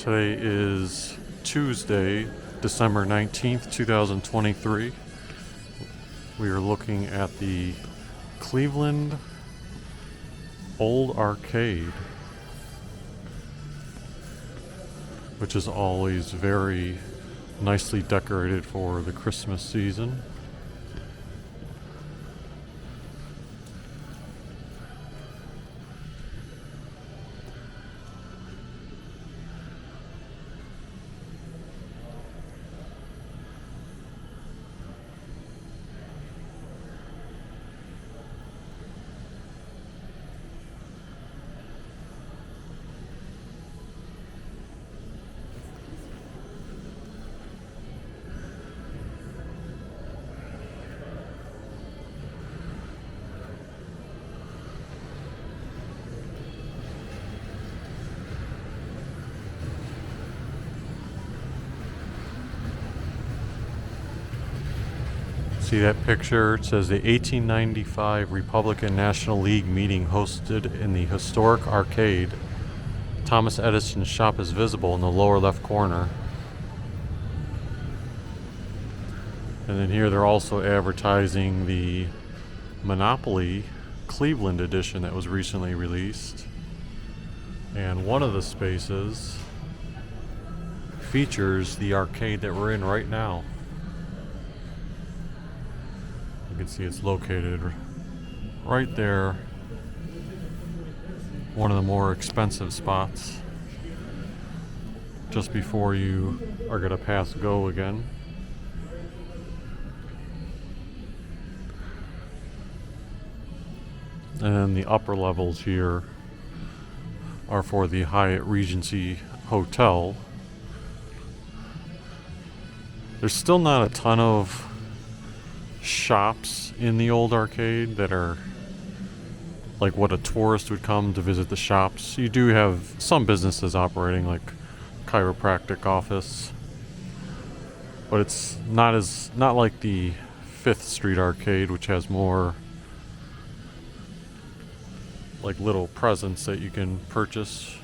Today is Tuesday, December 19th, 2023. We are looking at the Cleveland Old Arcade, which is always very nicely decorated for the Christmas season. See that picture? It says the 1895 Republican National League meeting hosted in the historic arcade. Thomas Edison's shop is visible in the lower left corner. And then here they're also advertising the Monopoly Cleveland edition that was recently released. And one of the spaces features the arcade that we're in right now. You can see it's located right there, one of the more expensive spots, just before you are going to pass go again. And then the upper levels here are for the Hyatt Regency Hotel. There's still not a ton of shops in the old arcade that are like what a tourist would come to visit the shops. You do have some businesses operating, like chiropractic office, but it's not like the 5th Street arcade, which has more like little presents that you can purchase.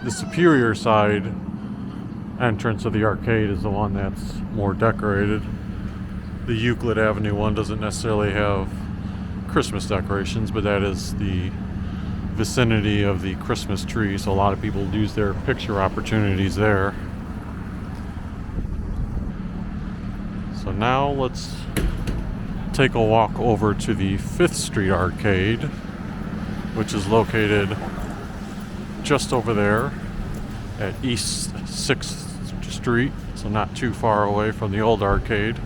The superior side entrance of the arcade is the one that's more decorated. The Euclid Avenue one doesn't necessarily have Christmas decorations, but that is the vicinity of the Christmas tree, so a lot of people use their picture opportunities there. So now let's take a walk over to the 5th Street arcade, which is located just over there at East 6th Street. so not too far away from the old arcade.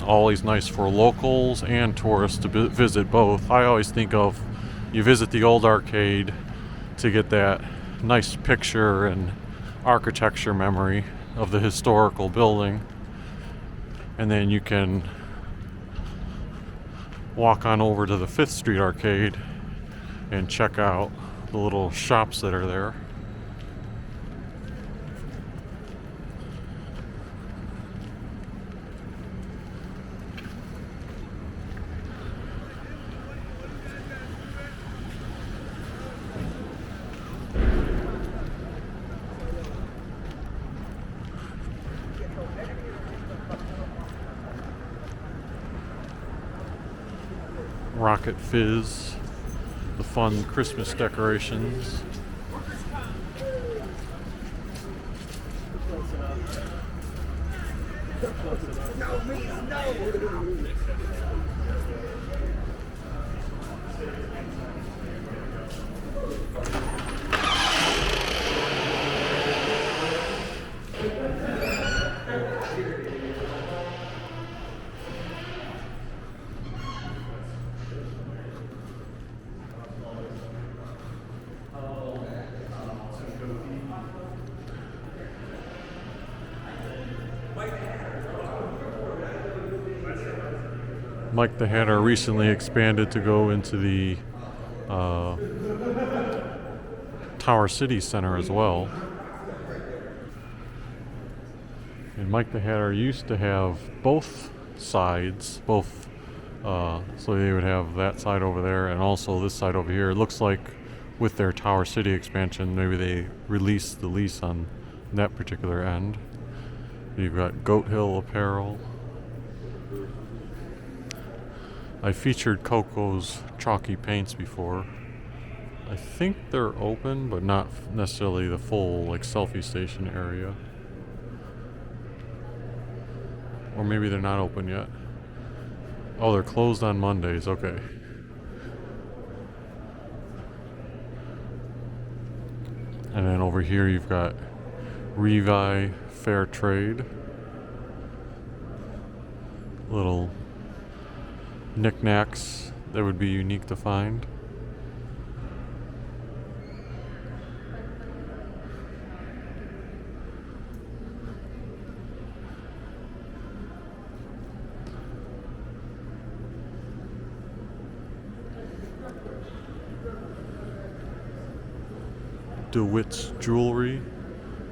Always nice for locals and tourists to visit both. I always think of you visit the old arcade to get that nice picture and architecture memory of the historical building, and then you can walk on over to the 5th Street arcade and check out the little shops that are there. Rocket Fizz, the fun Christmas decorations. Mike the Hatter recently expanded to go into the Tower City Center as well. And Mike the Hatter used to have both sides, so they would have that side over there and also this side over here. It looks like with their Tower City expansion, maybe they released the lease on that particular end. You've got Goat Hill Apparel. I featured Coco's chalky paints before. I think they're open, but not necessarily the full like selfie station area. Or maybe they're not open yet. Oh, they're closed on Mondays, okay. And then over here you've got Revi Fair Trade. Little knickknacks that would be unique to find. DeWitt's Jewelry,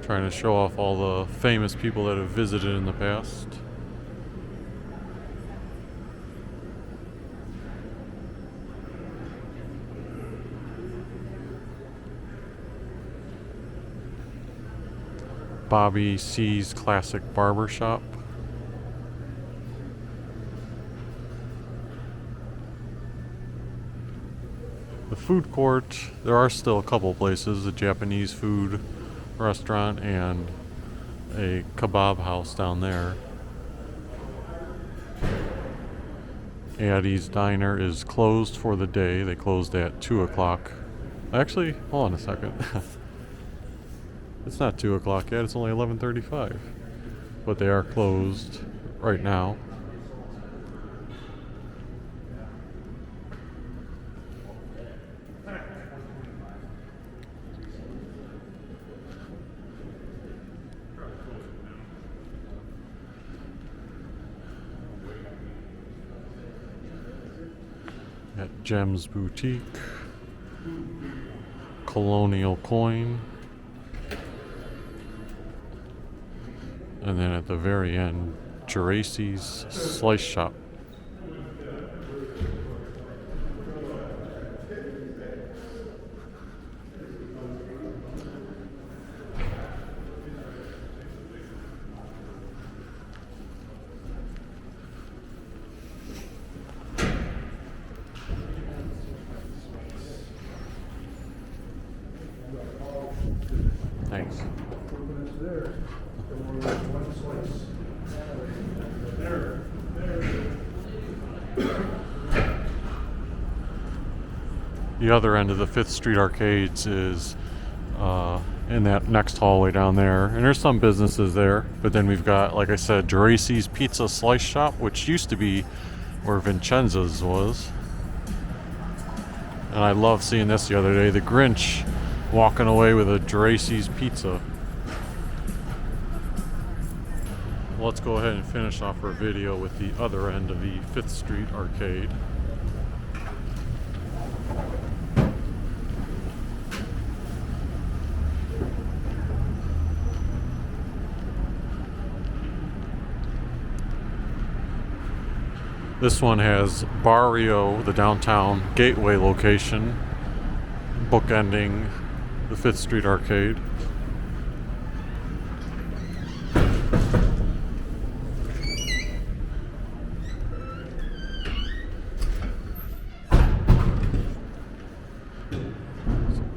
trying to show off all the famous people that have visited in the past. Bobby C's Classic Barbershop. The food court, there are still a couple places, a Japanese food restaurant and a kebab house down there. Addie's Diner is closed for the day. They closed at 2 o'clock. Actually, hold on a second. It's not 2 o'clock yet, it's only 11:35. But they are closed right now. At Gems Boutique, Colonial Coin, and then at the very end, Geraci's Slice Shop. Thanks. The other end of the 5th Street Arcades is in that next hallway down there. And there's some businesses there. But then we've got, like I said, Geraci's Pizza Slice Shop, which used to be where Vincenzo's was. And I love seeing this the other day. The Grinch walking away with a Geraci's pizza. Let's go ahead and finish off our video with the other end of the 5th Street Arcade. This one has Barrio, the downtown gateway location, bookending the 5th Street Arcade.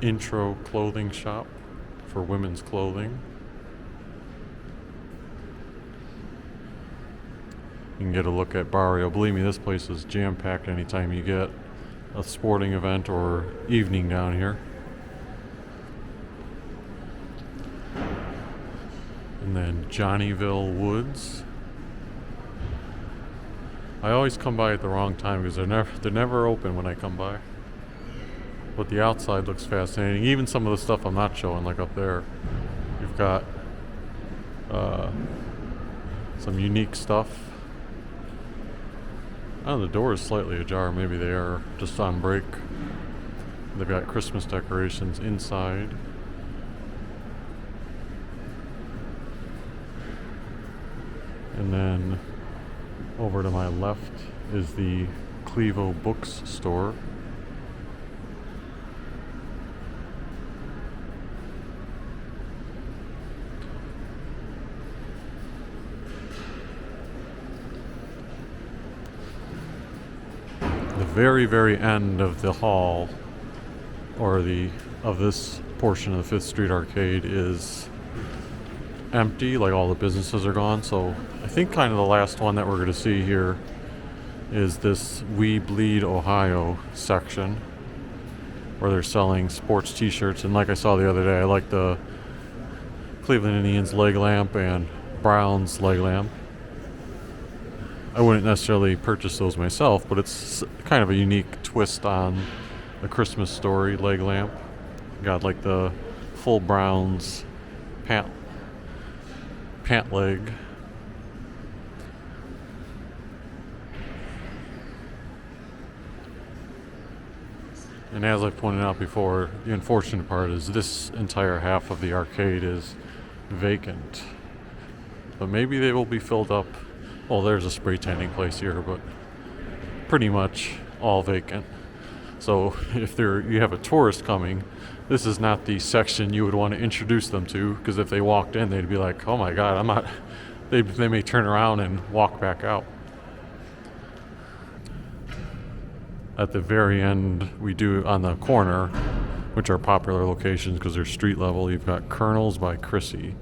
Intro clothing shop for women's clothing. You can get a look at Barrio. Believe me, this place is jam-packed anytime you get a sporting event or evening down here. And then Johnnyville Woods. I always come by at the wrong time because they're never open when I come by. But the outside looks fascinating. Even some of the stuff I'm not showing, like up there. You've got some unique stuff. Oh, the door is slightly ajar. Maybe they are just on break. They've got Christmas decorations inside. And then over to my left is the Clevo Books store. The very, very end of the hall, or of this portion of the 5th Street Arcade, is empty. Like, all the businesses are gone. So I think kind of the last one that we're going to see here is this We Bleed Ohio section, where they're selling sports t-shirts. And like I saw the other day, I like the Cleveland Indians leg lamp and Browns leg lamp. I wouldn't necessarily purchase those myself, but it's kind of a unique twist on the Christmas Story leg lamp. Got like the full Browns pant leg. And as I pointed out before, the unfortunate part is this entire half of the arcade is vacant. But maybe they will be filled up. Well, there's a spray tanning place here, but pretty much all vacant. So if you have a tourist coming, this is not the section you would want to introduce them to, because if they walked in, they'd be like, oh my God, I'm not. They may turn around and walk back out. At the very end, we do on the corner, which are popular locations because they're street level, you've got Colonel's by Chrissy.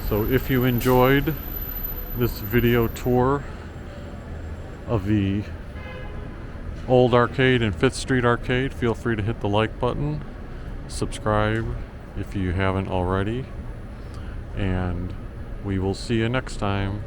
So if you enjoyed this video tour of the old arcade and 5th Street Arcade, feel free to hit the like button, subscribe if you haven't already, and we will see you next time.